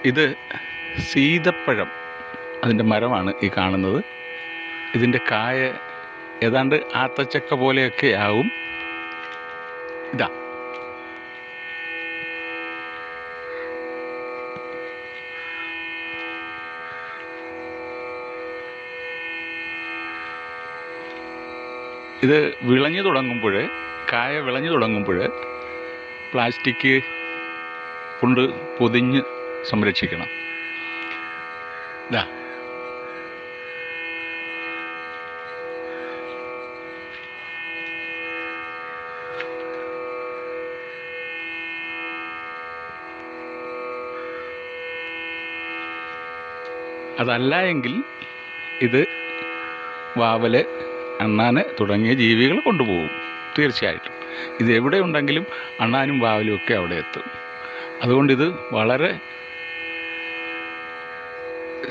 ഇത് സീതപ്പഴം അതിൻ്റെ മരമാണ് ഈ കാണുന്നത്. ഇതിൻ്റെ കായ ഏതാണ്ട് ആത്തച്ചക്ക പോലെയൊക്കെ ആവും. ഇതാ ഇത് വിളഞ്ഞു തുടങ്ങുമ്പോൾ, കായ വിളഞ്ഞു തുടങ്ങുമ്പോൾ പ്ലാസ്റ്റിക് കൊണ്ട് പൊതിഞ്ഞ് സംരക്ഷിക്കണം. ഇതാ അതല്ല എങ്കിൽ ഇത് വാവല്, അണ്ണാന് തുടങ്ങിയ ജീവികൾ കൊണ്ടുപോകും തീർച്ചയായിട്ടും. ഇത് എവിടെ ഉണ്ടെങ്കിലും അണ്ണാനും വാവലും ഒക്കെ അവിടെ എത്തും. അതുകൊണ്ടിത് വളരെ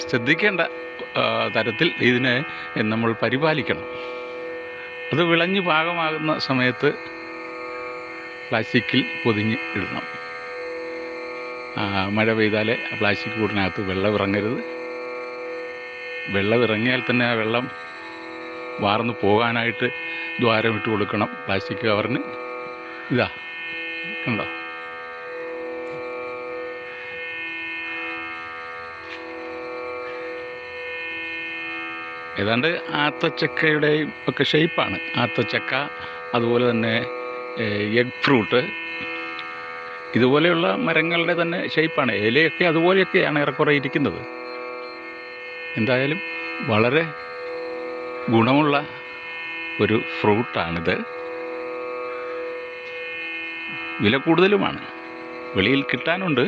ശ്രദ്ധിക്കേണ്ട തരത്തിൽ ഇതിനെ നമ്മൾ പരിപാലിക്കണം. അത് വിളഞ്ഞ് പാകമാകുന്ന സമയത്ത് പ്ലാസ്റ്റിക്കിൽ പൊതിഞ്ഞ് ഇടണം. മഴ പെയ്താലേ പ്ലാസ്റ്റിക് കൂടിനകത്ത് വെള്ളം ഇറങ്ങരുത്. വെള്ളം ഇറങ്ങിയാൽ തന്നെ ആ വെള്ളം വാർന്ന് പോകാനായിട്ട് ദ്വാരം ഇട്ട് കൊടുക്കണം പ്ലാസ്റ്റിക് കവറിന്. ഇതാ കണ്ടോ, ഏതാണ്ട് ആത്തച്ചക്കയുടെയും ഒക്കെ ഷേപ്പാണ് ആത്തച്ചക്ക. അതുപോലെ തന്നെ എഗ് ഫ്രൂട്ട്, ഇതുപോലെയുള്ള മരങ്ങളുടെ തന്നെ ഷേപ്പാണ്. ഇലയൊക്കെ അതുപോലെയൊക്കെയാണ് ഏറെക്കുറെ ഇരിക്കുന്നത്. എന്തായാലും വളരെ ഗുണമുള്ള ഒരു ഫ്രൂട്ടാണിത്. വില കൂടുതലുമാണ്. വെളിയിൽ കിട്ടാനുണ്ട്,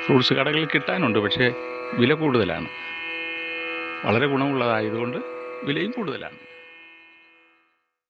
ഫ്രൂട്ട്സ് കടകളിൽ കിട്ടാനുണ്ട്, പക്ഷേ വില കൂടുതലാണ്. വളരെ ഗുണമുള്ളതായതുകൊണ്ട് വിലയും കൂടുതലാണ്.